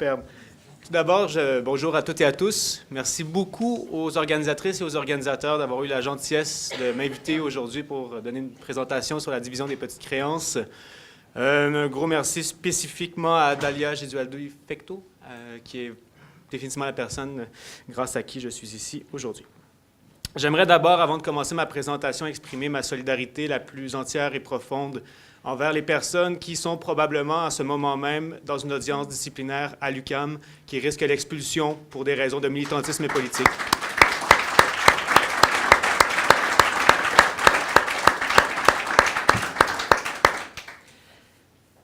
Superbe. Tout d'abord, bonjour à toutes et à tous. Merci beaucoup aux organisatrices et aux organisateurs d'avoir eu la gentillesse de m'inviter aujourd'hui pour donner une présentation sur la division des petites créances. Un gros merci spécifiquement à Dalia Gesualdo-Fecto, qui est définitivement la personne grâce à qui je suis ici aujourd'hui. J'aimerais d'abord, avant de commencer ma présentation, exprimer ma solidarité la plus entière et profonde envers les personnes qui sont probablement à ce moment même dans une audience disciplinaire à l'UQAM qui risquent l'expulsion pour des raisons de militantisme politique.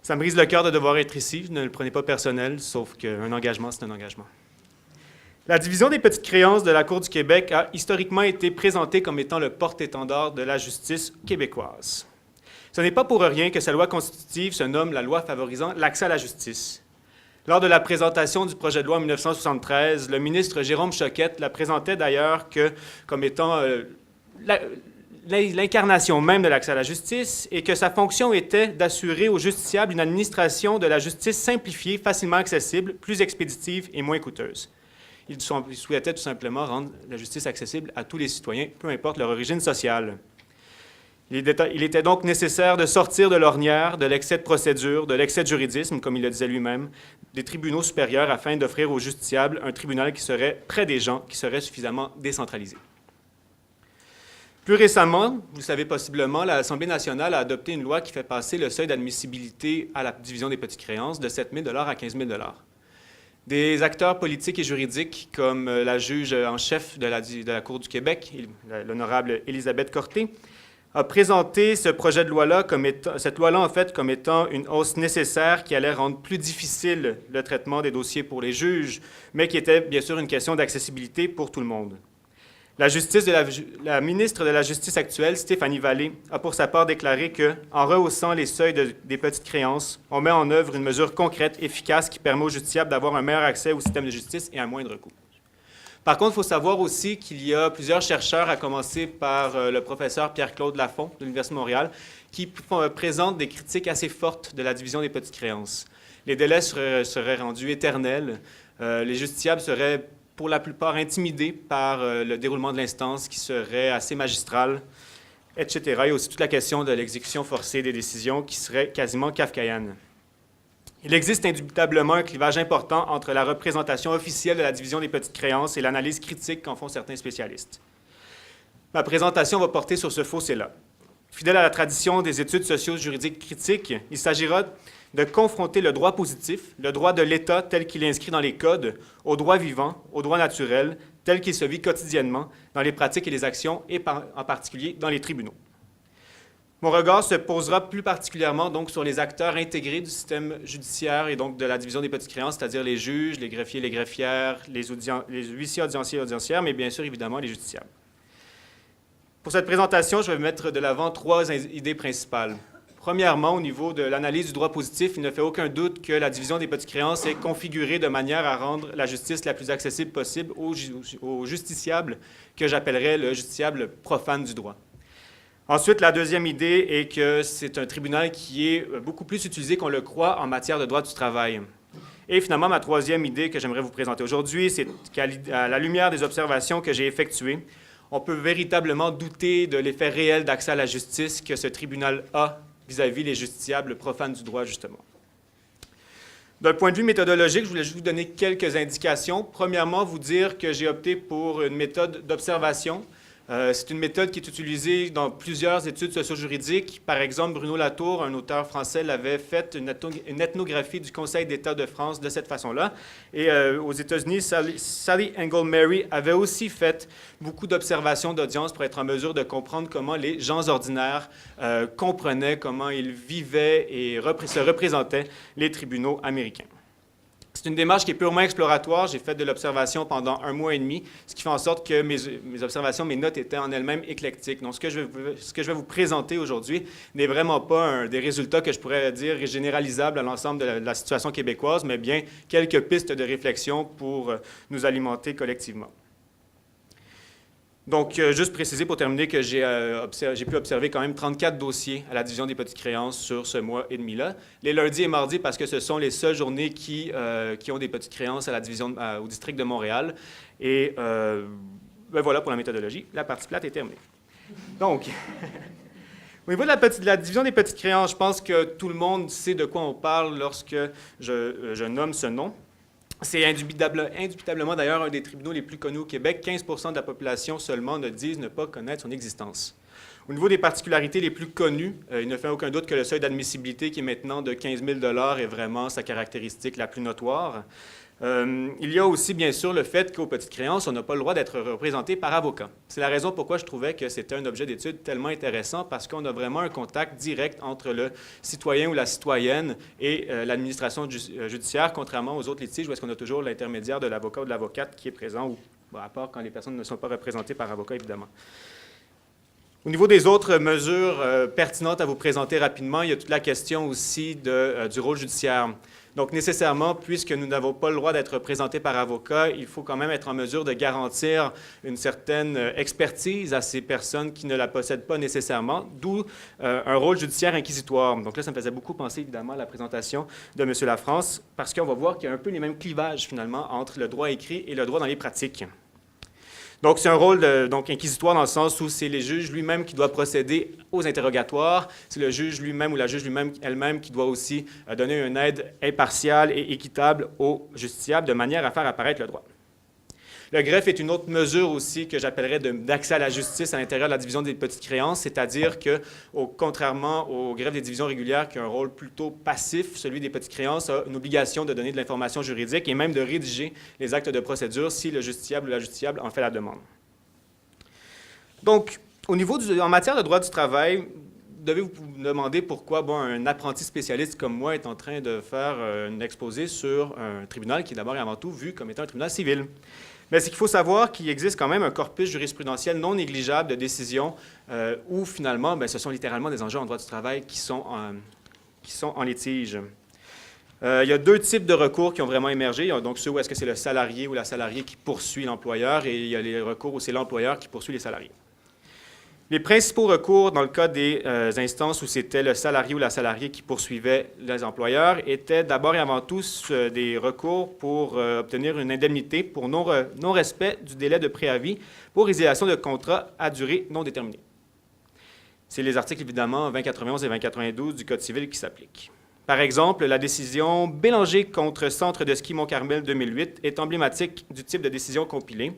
Ça me brise le cœur de devoir être ici. Ne le prenez pas personnel, sauf qu'un engagement, c'est un engagement. La division des petites créances de la Cour du Québec a historiquement été présentée comme étant le porte-étendard de la justice québécoise. Ce n'est pas pour rien que sa loi constitutive se nomme la loi favorisant l'accès à la justice. Lors de la présentation du projet de loi en 1973, le ministre Jérôme Choquette la présentait d'ailleurs comme étant l'incarnation même de l'accès à la justice et que sa fonction était d'assurer aux justiciables une administration de la justice simplifiée, facilement accessible, plus expéditive et moins coûteuse. Il souhaitait tout simplement rendre la justice accessible à tous les citoyens, peu importe leur origine sociale. Il était donc nécessaire de sortir de l'ornière, de l'excès de procédure, de l'excès de juridisme, comme il le disait lui-même, des tribunaux supérieurs afin d'offrir aux justiciables un tribunal qui serait près des gens, qui serait suffisamment décentralisé. Plus récemment, vous le savez possiblement, l'Assemblée nationale a adopté une loi qui fait passer le seuil d'admissibilité à la division des petites créances de 7 000 à 15 000 Des acteurs politiques et juridiques, comme la juge en chef de la Cour du Québec, l'honorable Élisabeth Corté, a présenté ce projet de loi-là cette loi-là, en fait, comme étant une hausse nécessaire qui allait rendre plus difficile le traitement des dossiers pour les juges, mais qui était bien sûr une question d'accessibilité pour tout le monde. La ministre de la Justice actuelle, Stéphanie Vallée, a pour sa part déclaré qu'en rehaussant les seuils des petites créances, on met en œuvre une mesure concrète, efficace, qui permet aux justiciables d'avoir un meilleur accès au système de justice et un moindre coût. Par contre, il faut savoir aussi qu'il y a plusieurs chercheurs, à commencer par le professeur Pierre-Claude Lafont de l'Université de Montréal, qui présentent des critiques assez fortes de la division des petites créances. Les délais seraient rendus éternels. Les justiciables seraient, pour la plupart, intimidés par le déroulement de l'instance qui serait assez magistral, etc. Il y a aussi toute la question de l'exécution forcée des décisions qui serait quasiment kafkaïenne. Il existe indubitablement un clivage important entre la représentation officielle de la division des petites créances et l'analyse critique qu'en font certains spécialistes. Ma présentation va porter sur ce fossé-là. Fidèle à la tradition des études socio-juridiques critiques, il s'agira de confronter le droit positif, le droit de l'État tel qu'il est inscrit dans les codes, au droit vivant, au droit naturel, tel qu'il se vit quotidiennement dans les pratiques et les actions, et en particulier dans les tribunaux. Mon regard se posera plus particulièrement donc sur les acteurs intégrés du système judiciaire et donc de la division des petites créances, c'est-à-dire les juges, les greffiers, les greffières, les huissiers, audienciers et audiencières, mais bien sûr, évidemment, les justiciables. Pour cette présentation, je vais mettre de l'avant trois idées principales. Premièrement, au niveau de l'analyse du droit positif, il ne fait aucun doute que la division des petites créances est configurée de manière à rendre la justice la plus accessible possible aux justiciables que j'appellerais le justiciable profane du droit. Ensuite, la deuxième idée est que c'est un tribunal qui est beaucoup plus utilisé qu'on le croit en matière de droit du travail. Et finalement, ma troisième idée que j'aimerais vous présenter aujourd'hui, c'est qu'à la lumière des observations que j'ai effectuées, on peut véritablement douter de l'effet réel d'accès à la justice que ce tribunal a vis-à-vis les justiciables profanes du droit, justement. D'un point de vue méthodologique, je voulais juste vous donner quelques indications. Premièrement, vous dire que j'ai opté pour une méthode d'observation. C'est une méthode qui est utilisée dans plusieurs études socio-juridiques. Par exemple, Bruno Latour, un auteur français, l'avait fait une ethnographie du Conseil d'État de France de cette façon-là. Et aux États-Unis, Sally Engle Mary avait aussi fait beaucoup d'observations d'audience pour être en mesure de comprendre comment les gens ordinaires comprenaient, comment ils vivaient et se représentaient les tribunaux américains. C'est une démarche qui est purement exploratoire. J'ai fait de l'observation pendant 1 mois et demi, ce qui fait en sorte que mes observations, mes notes étaient en elles-mêmes éclectiques. Donc, ce que je vais vous présenter aujourd'hui n'est vraiment pas des résultats que je pourrais dire généralisables à l'ensemble de la situation québécoise, mais bien quelques pistes de réflexion pour nous alimenter collectivement. Donc, juste préciser pour terminer que j'ai pu observer quand même 34 dossiers à la division des petites créances sur ce mois et demi-là. Les lundis et mardis, parce que ce sont les seules journées qui ont des petites créances à la division, au district de Montréal. Et ben voilà pour la méthodologie. La partie plate est terminée. Donc, au niveau de la division des petites créances, je pense que tout le monde sait de quoi on parle lorsque je nomme ce nom. C'est indubitablement d'ailleurs un des tribunaux les plus connus au Québec. 15 % de la population seulement ne disent ne pas connaître son existence. Au niveau des particularités les plus connues, il ne fait aucun doute que le seuil d'admissibilité qui est maintenant de 15 000 $ est vraiment sa caractéristique la plus notoire. Il y a aussi, bien sûr, le fait qu'aux petites créances, on n'a pas le droit d'être représenté par avocat. C'est la raison pourquoi je trouvais que c'était un objet d'étude tellement intéressant, parce qu'on a vraiment un contact direct entre le citoyen ou la citoyenne et l'administration judiciaire, contrairement aux autres litiges où est-ce qu'on a toujours l'intermédiaire de l'avocat ou de l'avocate qui est présent, ou à part quand les personnes ne sont pas représentées par avocat, évidemment. Au niveau des autres mesures pertinentes à vous présenter rapidement, il y a toute la question aussi du rôle judiciaire. Donc, nécessairement, puisque nous n'avons pas le droit d'être représentés par avocat, il faut quand même être en mesure de garantir une certaine expertise à ces personnes qui ne la possèdent pas nécessairement, d'où un rôle judiciaire inquisitoire. Donc là, ça me faisait beaucoup penser, évidemment, à la présentation de M. Lafrance, parce qu'on va voir qu'il y a un peu les mêmes clivages, finalement, entre le droit écrit et le droit dans les pratiques. Donc, c'est un rôle inquisitoire dans le sens où c'est les juges lui-même qui doivent procéder aux interrogatoires. C'est le juge lui-même ou la juge elle-même qui doit aussi donner une aide impartiale et équitable aux justiciables de manière à faire apparaître le droit. Le greffe est une autre mesure aussi que j'appellerais d'accès à la justice à l'intérieur de la division des petites créances, c'est-à-dire que, contrairement au greffe des divisions régulières qui a un rôle plutôt passif, celui des petites créances a une obligation de donner de l'information juridique et même de rédiger les actes de procédure si le justiciable ou la justiciable en fait la demande. Donc, en matière de droit du travail, devez-vous vous demander pourquoi un apprenti spécialiste comme moi est en train de faire un exposé sur un tribunal qui est d'abord et avant tout vu comme étant un tribunal civil. Mais c'est qu'il faut savoir qu'il existe quand même un corpus jurisprudentiel non négligeable de décisions où, finalement, ce sont littéralement des enjeux en droit du travail qui sont en litige. Il y a deux types de recours qui ont vraiment émergé. Il y a donc ceux où est-ce que c'est le salarié ou la salariée qui poursuit l'employeur, et il y a les recours où c'est l'employeur qui poursuit les salariés. Les principaux recours dans le cas des instances où c'était le salarié ou la salariée qui poursuivait les employeurs étaient d'abord et avant tout des recours pour obtenir une indemnité pour non-respect du délai de préavis pour résiliation de contrat à durée non déterminée. C'est les articles, évidemment, 2091 et 2092 du Code civil qui s'appliquent. Par exemple, la décision Bélanger contre Centre de ski Mont-Carmel 2008 est emblématique du type de décision compilée.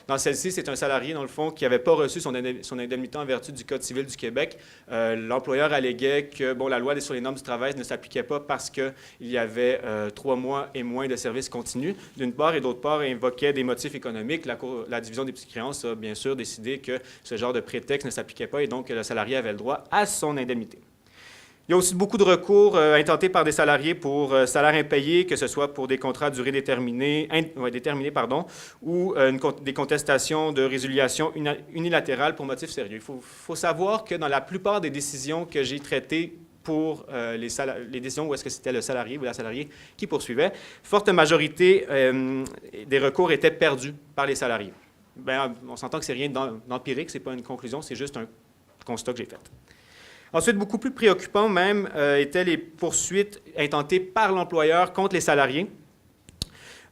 Dans celle-ci, c'est un salarié, dans le fond, qui n'avait pas reçu son indemnité en vertu du Code civil du Québec. L'employeur alléguait que la loi sur les normes du travail ne s'appliquait pas parce qu'il y avait 3 mois et moins de services continus, d'une part, et d'autre part, invoquait des motifs économiques. La division des petites créances a bien sûr décidé que ce genre de prétexte ne s'appliquait pas et donc que le salarié avait le droit à son indemnité. Il y a aussi beaucoup de recours intentés par des salariés pour salaire impayé, que ce soit pour des contrats à durée déterminée, ou des contestations de résiliation unilatérale pour motif sérieux. Il faut savoir que dans la plupart des décisions que j'ai traitées pour les décisions où est-ce que c'était le salarié ou la salariée qui poursuivait, forte majorité des recours étaient perdus par les salariés. On s'entend que c'est rien d'empirique, ce n'est pas une conclusion, c'est juste un constat que j'ai fait. Ensuite, beaucoup plus préoccupant même étaient les poursuites intentées par l'employeur contre les salariés.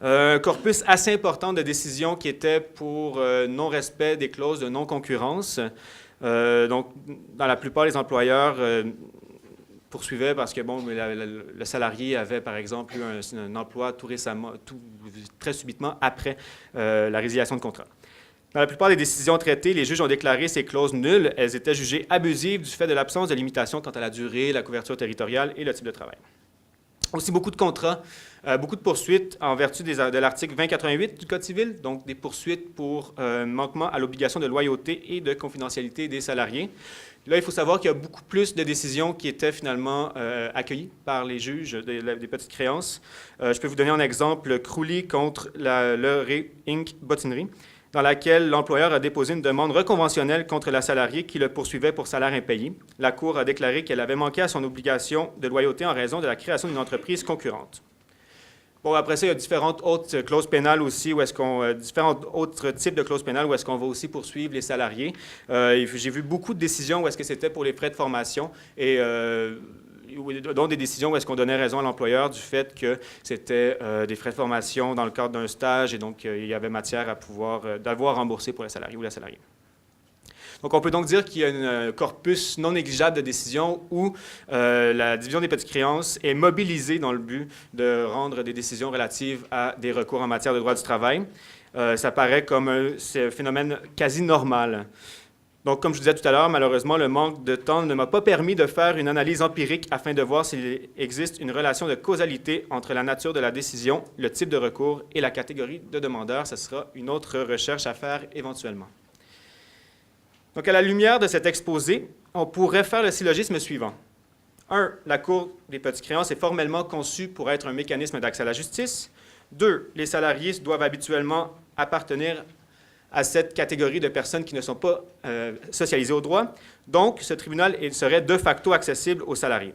Un corpus assez important de décisions qui étaient pour non-respect des clauses de non-concurrence. Donc, dans la plupart, les employeurs poursuivaient parce que le salarié avait, par exemple, eu un emploi très subitement après la résiliation de contrat. Dans la plupart des décisions traitées, les juges ont déclaré ces clauses nulles. Elles étaient jugées abusives du fait de l'absence de limitation quant à la durée, la couverture territoriale et le type de travail. Aussi beaucoup de contrats, beaucoup de poursuites en vertu de l'article 2088 du Code civil, donc des poursuites pour manquement à l'obligation de loyauté et de confidentialité des salariés. Là, il faut savoir qu'il y a beaucoup plus de décisions qui étaient finalement accueillies par les juges des petites créances. Je peux vous donner un exemple, Crowley contre le Inc. Bottinerie, dans laquelle l'employeur a déposé une demande reconventionnelle contre la salariée qui le poursuivait pour salaire impayé. La Cour a déclaré qu'elle avait manqué à son obligation de loyauté en raison de la création d'une entreprise concurrente. Bon, après ça, il y a différentes autres clauses pénales aussi, différents autres types de clauses pénales où est-ce qu'on va aussi poursuivre les salariés. J'ai vu beaucoup de décisions où est-ce que c'était pour les frais de formation et dont des décisions où est-ce qu'on donnait raison à l'employeur du fait que c'était des frais de formation dans le cadre d'un stage et donc il y avait matière à d'avoir remboursé pour le salarié ou la salariée. Donc, on peut donc dire qu'il y a un corpus non négligeable de décisions où la division des petites créances est mobilisée dans le but de rendre des décisions relatives à des recours en matière de droit du travail. Ça paraît comme un phénomène quasi normal. Donc, comme je vous disais tout à l'heure, malheureusement, le manque de temps ne m'a pas permis de faire une analyse empirique afin de voir s'il existe une relation de causalité entre la nature de la décision, le type de recours et la catégorie de demandeurs. Ce sera une autre recherche à faire éventuellement. Donc, à la lumière de cet exposé, on pourrait faire le syllogisme suivant. 1. La Cour des petites créances est formellement conçue pour être un mécanisme d'accès à la justice. 2. Les salariés doivent habituellement appartenir à cette catégorie de personnes qui ne sont pas socialisées au droit. Donc, ce tribunal serait de facto accessible aux salariés.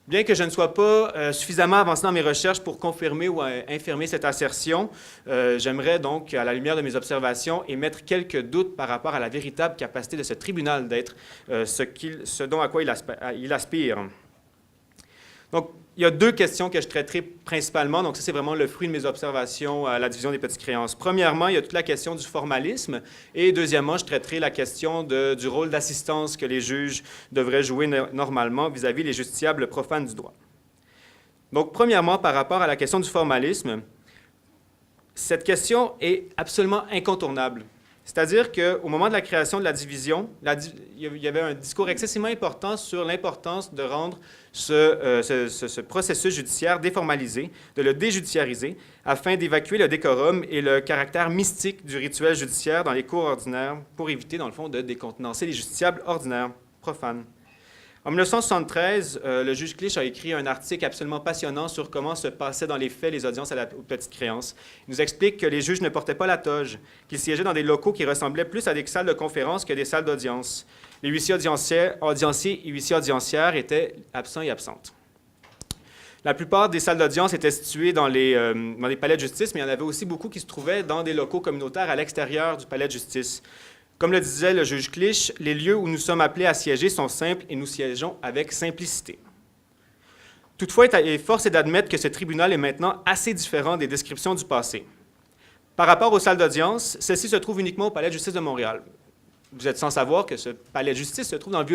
Bien que je ne sois pas suffisamment avancé dans mes recherches pour confirmer ou infirmer cette assertion, j'aimerais donc, à la lumière de mes observations, émettre quelques doutes par rapport à la véritable capacité de ce tribunal d'être ce à quoi il aspire. Donc, il y a 2 questions que je traiterai principalement. Donc, ça, c'est vraiment le fruit de mes observations à la division des petites créances. Premièrement, il y a toute la question du formalisme. Et deuxièmement, je traiterai la question du rôle d'assistance que les juges devraient jouer normalement vis-à-vis les justiciables profanes du droit. Donc, premièrement, par rapport à la question du formalisme, cette question est absolument incontournable. C'est-à-dire qu'au moment de la création de la division, il y avait un discours excessivement important sur l'importance de rendre ce processus judiciaire déformalisé, de le déjudiciariser, afin d'évacuer le décorum et le caractère mystique du rituel judiciaire dans les cours ordinaires pour éviter, dans le fond, de décontenancer les justiciables ordinaires, profanes. En 1973, le juge Clich a écrit un article absolument passionnant sur comment se passaient dans les faits les audiences aux petites créances. Il nous explique que les juges ne portaient pas la toge, qu'ils siégeaient dans des locaux qui ressemblaient plus à des salles de conférence que des salles d'audience. Les huissiers audienciers et huissiers audiencières étaient absents et absentes. La plupart des salles d'audience étaient situées dans les palais de justice, mais il y en avait aussi beaucoup qui se trouvaient dans des locaux communautaires à l'extérieur du palais de justice. Comme le disait le juge Clich, les lieux où nous sommes appelés à siéger sont simples et nous siégeons avec simplicité. Toutefois, force est d'admettre que ce tribunal est maintenant assez différent des descriptions du passé. Par rapport aux salles d'audience, celles-ci se trouvent uniquement au palais de justice de Montréal. Vous êtes sans savoir que ce palais de justice se trouve dans le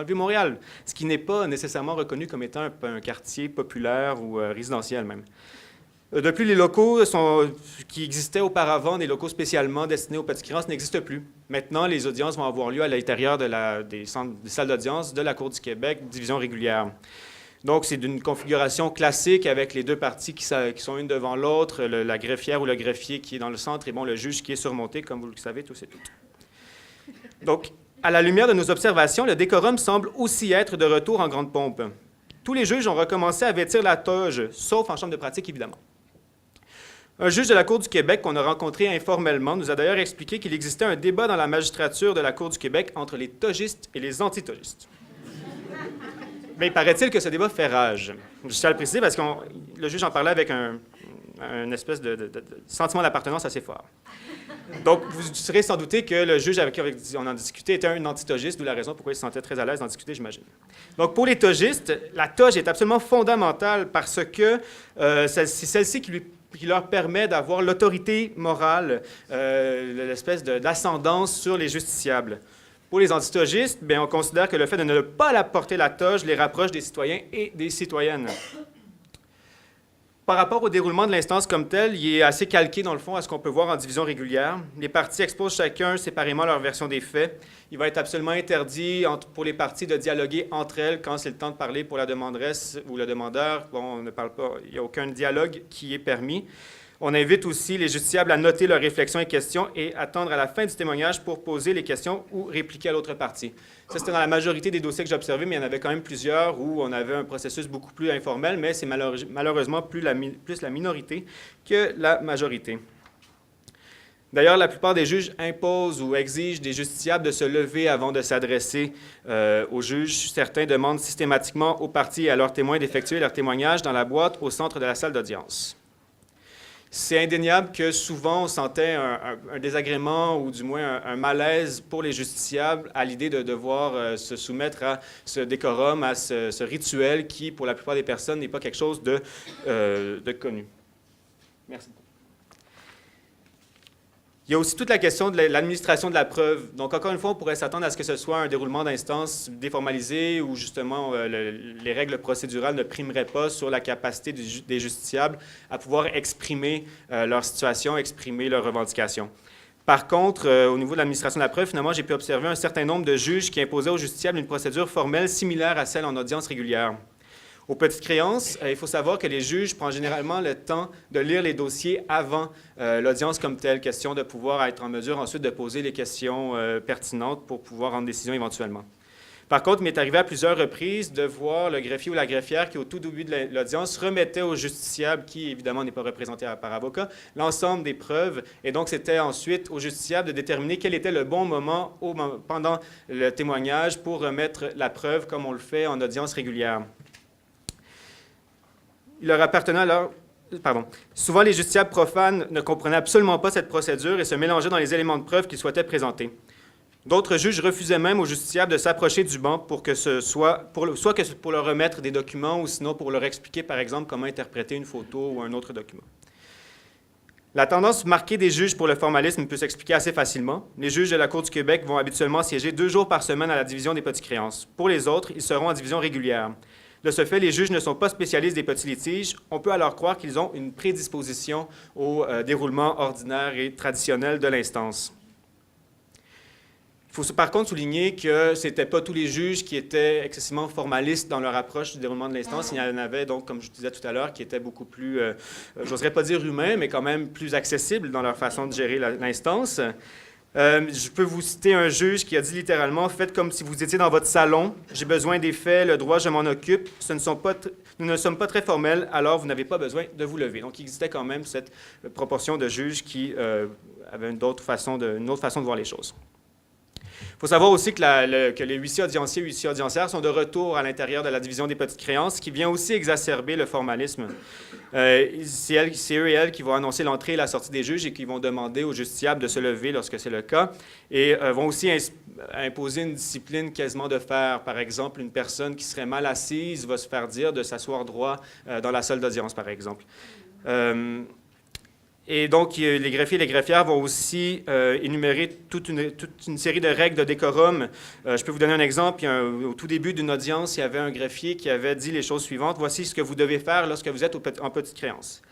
vieux Montréal, ce qui n'est pas nécessairement reconnu comme étant un quartier populaire ou résidentiel même. De plus, les locaux qui existaient auparavant, des locaux spécialement destinés aux petites créances, n'existent plus. Maintenant, les audiences vont avoir lieu à l'intérieur des salles d'audience de la Cour du Québec, division régulière. Donc, c'est d'une configuration classique avec les 2 parties qui sont une devant l'autre, la greffière ou le greffier qui est dans le centre et le juge qui est surmonté, comme vous le savez tous et toutes. Donc, à la lumière de nos observations, le décorum semble aussi être de retour en grande pompe. Tous les juges ont recommencé à vêtir la toge, sauf en chambre de pratique, évidemment. Un juge de la Cour du Québec qu'on a rencontré informellement nous a d'ailleurs expliqué qu'il existait un débat dans la magistrature de la Cour du Québec entre les togistes et les antitogistes. Mais il paraît-il que ce débat fait rage. Je tiens à le préciser parce que le juge en parlait avec un espèce de sentiment d'appartenance assez fort. Donc, vous serez sans douter que le juge avec qui on en discutait était un antitogiste, d'où la raison pourquoi il se sentait très à l'aise d'en discuter, j'imagine. Donc, pour les togistes, la toge est absolument fondamentale parce que c'est celle-ci qui leur permet d'avoir l'autorité morale, l'espèce d'ascendance sur les justiciables. Pour les antitogistes, on considère que le fait de ne pas porter la toge les rapproche des citoyens et des citoyennes. Par rapport au déroulement de l'instance comme telle, il est assez calqué, dans le fond, à ce qu'on peut voir en division régulière. Les parties exposent chacun séparément leur version des faits. Il va être absolument interdit pour les parties de dialoguer entre elles quand c'est le temps de parler pour la demanderesse ou le demandeur. On ne parle pas, il n'y a aucun dialogue qui est permis. On invite aussi les justiciables à noter leurs réflexions et questions et attendre à la fin du témoignage pour poser les questions ou répliquer à l'autre partie. Ça, c'était dans la majorité des dossiers que j'ai observés, mais il y en avait quand même plusieurs où on avait un processus beaucoup plus informel, mais c'est malheureusement plus la minorité que la majorité. D'ailleurs, la plupart des juges imposent ou exigent des justiciables de se lever avant de s'adresser aux juges. Certains demandent systématiquement aux parties et à leurs témoins d'effectuer leur témoignage dans la boîte au centre de la salle d'audience. C'est indéniable que souvent on sentait un désagrément ou du moins un malaise pour les justiciables à l'idée de devoir se soumettre à ce décorum, à ce rituel qui, pour la plupart des personnes, n'est pas quelque chose de connu. Merci. Il y a aussi toute la question de l'administration de la preuve. Donc, encore une fois, on pourrait s'attendre à ce que ce soit un déroulement d'instance déformalisé où, justement, les règles procédurales ne primeraient pas sur la capacité des justiciables à pouvoir exprimer leur situation, exprimer leurs revendications. Par contre, au niveau de l'administration de la preuve, finalement, j'ai pu observer un certain nombre de juges qui imposaient aux justiciables une procédure formelle similaire à celle en audience régulière. Aux petites créances, il faut savoir que les juges prennent généralement le temps de lire les dossiers avant l'audience comme telle, question de pouvoir être en mesure ensuite de poser les questions pertinentes pour pouvoir rendre décision éventuellement. Par contre, il m'est arrivé à plusieurs reprises de voir le greffier ou la greffière qui, au tout début de l'audience, remettait au justiciable, qui évidemment n'est pas représenté par avocat, l'ensemble des preuves. Et donc, c'était ensuite au justiciable de déterminer quel était le bon moment pendant le témoignage pour remettre la preuve comme on le fait en audience régulière. Il leur appartenait alors... Souvent, les justiciables profanes ne comprenaient absolument pas cette procédure et se mélangeaient dans les éléments de preuve qu'ils souhaitaient présenter. D'autres juges refusaient même aux justiciables de s'approcher du banc pour que soit pour leur remettre des documents ou sinon pour leur expliquer, par exemple, comment interpréter une photo ou un autre document. La tendance marquée des juges pour le formalisme peut s'expliquer assez facilement. Les juges de la Cour du Québec vont habituellement siéger 2 jours par semaine à la division des petites créances. Pour les autres, ils seront en division régulière. De ce fait, les juges ne sont pas spécialistes des petits litiges. On peut alors croire qu'ils ont une prédisposition au déroulement ordinaire et traditionnel de l'instance. Il faut par contre souligner que ce n'étaient pas tous les juges qui étaient excessivement formalistes dans leur approche du déroulement de l'instance. Il y en avait donc, comme je disais tout à l'heure, qui étaient beaucoup plus, j'oserais pas dire humains, mais quand même plus accessibles dans leur façon de gérer l'instance. Je peux vous citer un juge qui a dit littéralement « Faites comme si vous étiez dans votre salon. J'ai besoin des faits, le droit, je m'en occupe. Nous ne sommes pas très formels, alors vous n'avez pas besoin de vous lever. » Donc, il existait quand même cette proportion de juges qui avaient une autre façon de voir les choses. Il faut savoir aussi que les huissiers audienciers et huissiers audiencières sont de retour à l'intérieur de la division des petites créances, qui vient aussi exacerber le formalisme. C'est eux et elles qui vont annoncer l'entrée et la sortie des juges et qui vont demander aux justiciables de se lever lorsque c'est le cas, et vont aussi imposer une discipline quasiment de fer. Par exemple, une personne qui serait mal assise va se faire dire de s'asseoir droit dans la salle d'audience, par exemple. Et donc, les greffiers et les greffières vont aussi énumérer toute une série de règles de décorum. Je peux vous donner un exemple. Au tout début d'une audience, il y avait un greffier qui avait dit les choses suivantes. « Voici ce que vous devez faire lorsque vous êtes en petite créance. »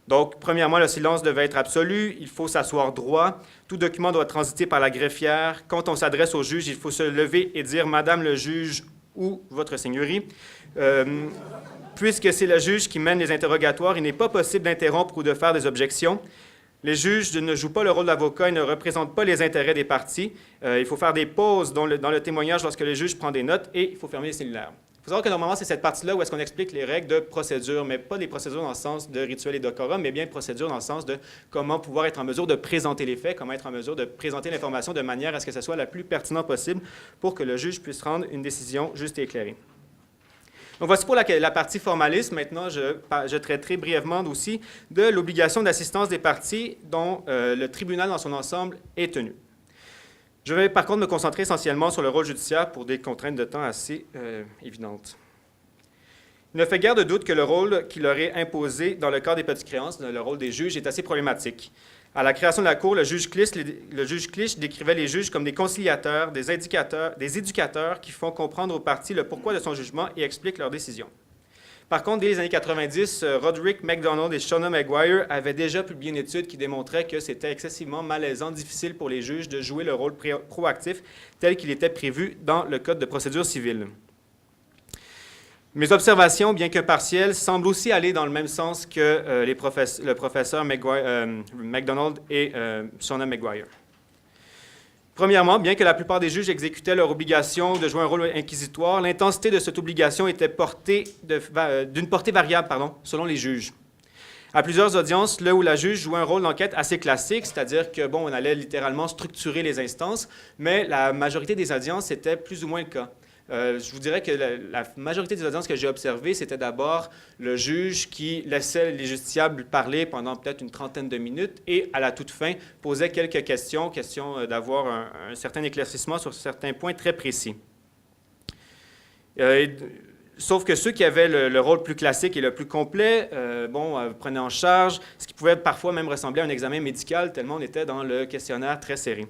Donc, premièrement, le silence devait être absolu. Il faut s'asseoir droit. Tout document doit transiter par la greffière. Quand on s'adresse au juge, il faut se lever et dire « Madame le juge » ou « Votre Seigneurie ». Puisque c'est le juge qui mène les interrogatoires, il n'est pas possible d'interrompre ou de faire des objections. Les juges ne jouent pas le rôle d'avocat et ne représentent pas les intérêts des parties. Il faut faire des pauses dans le témoignage lorsque le juge prend des notes et il faut fermer les cellulaires. Il faut savoir que normalement, c'est cette partie-là où est-ce qu'on explique les règles de procédure, mais pas les procédures dans le sens de rituel et décorum, mais bien procédure dans le sens de comment pouvoir être en mesure de présenter les faits, comment être en mesure de présenter l'information de manière à ce que ce soit la plus pertinente possible pour que le juge puisse rendre une décision juste et éclairée. Donc, voici pour la partie formalisme. Maintenant, je traiterai brièvement aussi de l'obligation d'assistance des parties dont le tribunal dans son ensemble est tenu. Je vais par contre me concentrer essentiellement sur le rôle judiciaire pour des contraintes de temps assez évidentes. Il ne fait guère de doute que le rôle qui leur est imposé dans le cadre des petites créances, le rôle des juges, est assez problématique. À la création de la Cour, le juge Clich décrivait les juges comme des conciliateurs, des éducateurs qui font comprendre aux parties le pourquoi de son jugement et expliquent leurs décisions. Par contre, dès les années 90, Roderick MacDonald et Shauna Maguire avaient déjà publié une étude qui démontrait que c'était excessivement malaisant, difficile pour les juges de jouer le rôle proactif tel qu'il était prévu dans le Code de procédure civile. Mes observations, bien que partielles, semblent aussi aller dans le même sens que le professeur MacDonald et Shauna Maguire. Premièrement, bien que la plupart des juges exécutaient leur obligation de jouer un rôle inquisitoire, l'intensité de cette obligation était d'une portée variable selon les juges. À plusieurs audiences, là où la juge jouait un rôle d'enquête assez classique, c'est-à-dire que, bon, on allait littéralement structurer les instances, mais la majorité des audiences, c'était plus ou moins le cas. Je vous dirais que la majorité des audiences que j'ai observées, c'était d'abord le juge qui laissait les justiciables parler pendant peut-être une trentaine de minutes et, à la toute fin, posait quelques questions, d'avoir un certain éclaircissement sur certains points très précis. Sauf que ceux qui avaient le rôle plus classique et le plus complet, prenaient en charge ce qui pouvait parfois même ressembler à un examen médical, tellement on était dans le questionnaire très serré.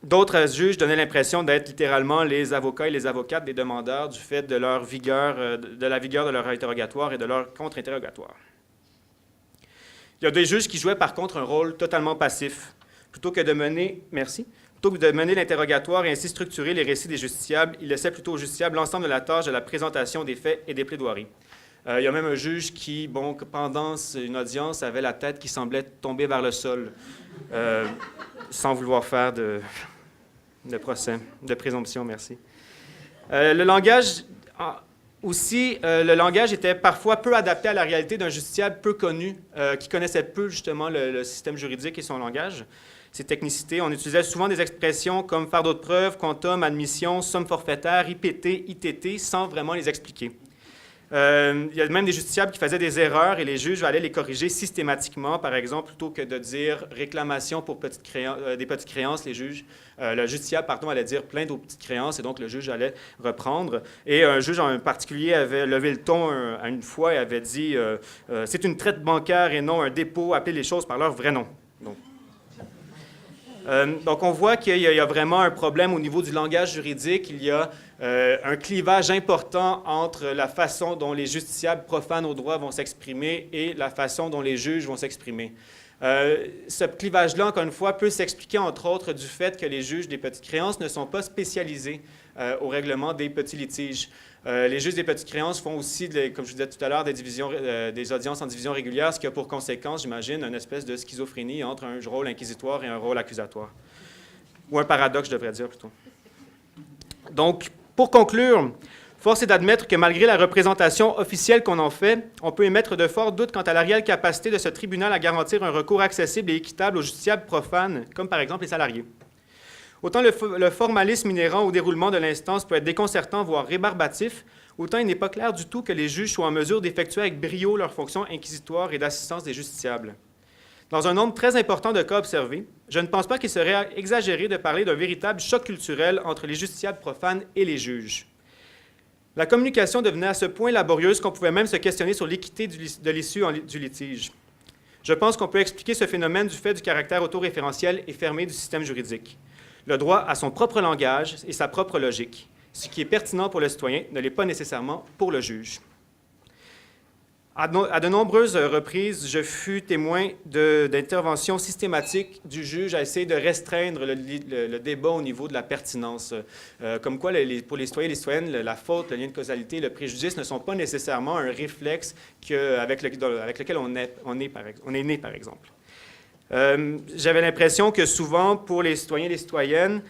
D'autres juges donnaient l'impression d'être littéralement les avocats et les avocates des demandeurs du fait de leur vigueur, de la vigueur de leur interrogatoire et de leur contre-interrogatoire. Il y a des juges qui jouaient par contre un rôle totalement passif. Plutôt que de mener l'interrogatoire et ainsi structurer les récits des justiciables, ils laissaient plutôt aux justiciables l'ensemble de la tâche de la présentation des faits et des plaidoiries. Il y a même un juge qui, pendant une audience, avait la tête qui semblait tomber vers le sol, sans vouloir faire de procès, de présomption, merci. Le langage était parfois peu adapté à la réalité d'un justiciable peu connu, qui connaissait peu justement le système juridique et son langage, ses technicités. On utilisait souvent des expressions comme fardeau de preuve, quantum, admission, somme forfaitaire, IPT, ITT, sans vraiment les expliquer. Il y a même des justiciables qui faisaient des erreurs et les juges allaient les corriger systématiquement. Par exemple, plutôt que de dire réclamation pour des petites créances, le justiciable allait dire plainte aux petites créances et donc le juge allait reprendre. Et un juge en particulier avait levé le ton une fois et avait dit c'est une traite bancaire et non un dépôt, appelez les choses par leur vrai nom. Donc, on voit qu'il y a vraiment un problème au niveau du langage juridique. Il y a un clivage important entre la façon dont les justiciables profanes au droit vont s'exprimer et la façon dont les juges vont s'exprimer. Ce clivage-là, encore une fois, peut s'expliquer, entre autres, du fait que les juges des petites créances ne sont pas spécialisés au règlement des petits litiges. Les juges des petites créances font aussi, comme je vous disais tout à l'heure, des audiences en division régulière, ce qui a pour conséquence, j'imagine, une espèce de schizophrénie entre un rôle inquisitoire et un rôle accusatoire. Ou un paradoxe, je devrais dire, plutôt. Donc, pour conclure, force est d'admettre que malgré la représentation officielle qu'on en fait, on peut émettre de forts doutes quant à la réelle capacité de ce tribunal à garantir un recours accessible et équitable aux justiciables profanes, comme par exemple les salariés. Autant le formalisme inhérent au déroulement de l'instance peut être déconcertant, voire rébarbatif, autant il n'est pas clair du tout que les juges soient en mesure d'effectuer avec brio leurs fonctions inquisitoires et d'assistance des justiciables. Dans un nombre très important de cas observés, je ne pense pas qu'il serait exagéré de parler d'un véritable choc culturel entre les justiciables profanes et les juges. La communication devenait à ce point laborieuse qu'on pouvait même se questionner sur l'équité de l'issue du litige. Je pense qu'on peut expliquer ce phénomène du fait du caractère autoréférentiel et fermé du système juridique. Le droit a son propre langage et sa propre logique. Ce qui est pertinent pour le citoyen ne l'est pas nécessairement pour le juge. À de nombreuses reprises, je fus témoin d'interventions systématiques du juge à essayer de restreindre le débat au niveau de la pertinence. Comme quoi, pour les citoyens et les citoyennes, la faute, le lien de causalité, le préjudice ne sont pas nécessairement un réflexe avec lequel on est né, par exemple. J'avais l'impression que souvent, pour les citoyens et les citoyennes,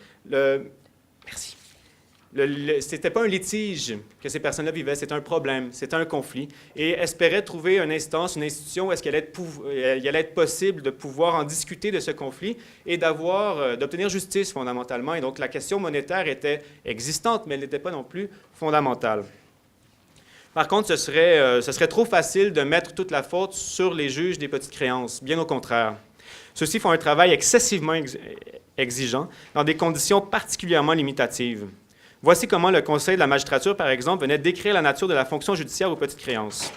c'était pas un litige que ces personnes-là vivaient, c'était un problème, c'était un conflit, et espéraient trouver une instance, une institution où est-ce qu'il allait être possible de pouvoir en discuter de ce conflit et d'obtenir justice fondamentalement. Et donc, la question monétaire était existante, mais elle n'était pas non plus fondamentale. Par contre, ce serait trop facile de mettre toute la faute sur les juges des petites créances, bien au contraire. Ceux-ci font un travail excessivement exigeant dans des conditions particulièrement limitatives. Voici comment le Conseil de la magistrature, par exemple, venait décrire la nature de la fonction judiciaire aux petites créances.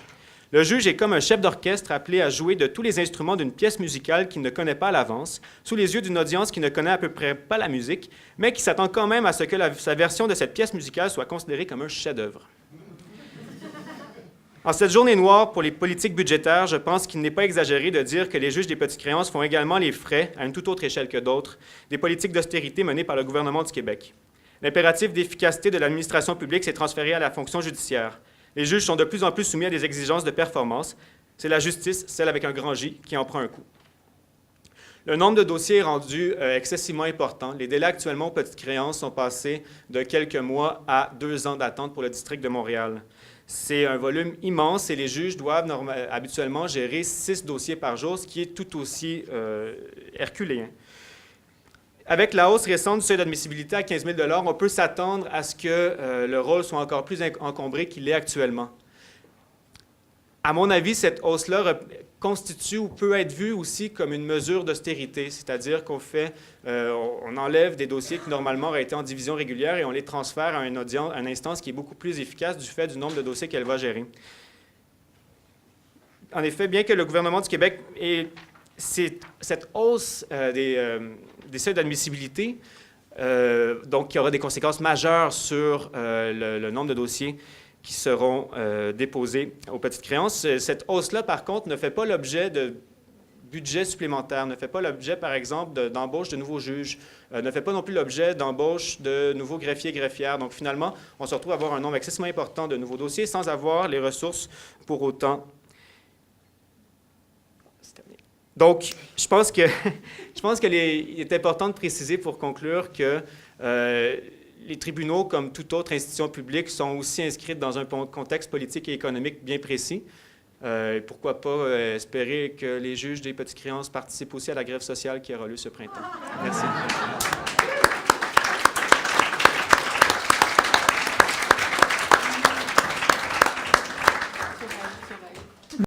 Le juge est comme un chef d'orchestre appelé à jouer de tous les instruments d'une pièce musicale qu'il ne connaît pas à l'avance, sous les yeux d'une audience qui ne connaît à peu près pas la musique, mais qui s'attend quand même à ce que sa version de cette pièce musicale soit considérée comme un chef-d'œuvre. En cette journée noire pour les politiques budgétaires, je pense qu'il n'est pas exagéré de dire que les juges des petites créances font également les frais, à une toute autre échelle que d'autres, des politiques d'austérité menées par le gouvernement du Québec. L'impératif d'efficacité de l'administration publique s'est transféré à la fonction judiciaire. Les juges sont de plus en plus soumis à des exigences de performance. C'est la justice, celle avec un grand J, qui en prend un coup. Le nombre de dossiers est rendu excessivement important. Les délais actuellement aux petites créances sont passés de quelques mois à 2 ans d'attente pour le district de Montréal. C'est un volume immense et les juges doivent habituellement gérer 6 dossiers par jour, ce qui est tout aussi herculéen. Avec la hausse récente du seuil d'admissibilité à 15 000 $, on peut s'attendre à ce que le rôle soit encore plus encombré qu'il l'est actuellement. À mon avis, cette hausse-là constitue ou peut être vue aussi comme une mesure d'austérité, c'est-à-dire on enlève des dossiers qui normalement auraient été en division régulière et on les transfère à une instance qui est beaucoup plus efficace du fait du nombre de dossiers qu'elle va gérer. En effet, bien que le gouvernement du Québec ait cette hausse des seuils d'admissibilité, donc qui aura des conséquences majeures sur le nombre de dossiers qui seront déposés aux petites créances. Cette hausse-là, par contre, ne fait pas l'objet de budget supplémentaire, ne fait pas l'objet, par exemple, d'embauche de nouveaux juges, ne fait pas non plus l'objet d'embauche de nouveaux greffiers et greffières. Donc, finalement, on se retrouve à avoir un nombre excessivement important de nouveaux dossiers sans avoir les ressources pour autant. Donc, je pense qu'il est important de préciser pour conclure que les tribunaux, comme toute autre institution publique, sont aussi inscrits dans un contexte politique et économique bien précis. Pourquoi pas espérer que les juges des petites créances participent aussi à la grève sociale qui aura lieu ce printemps. Merci.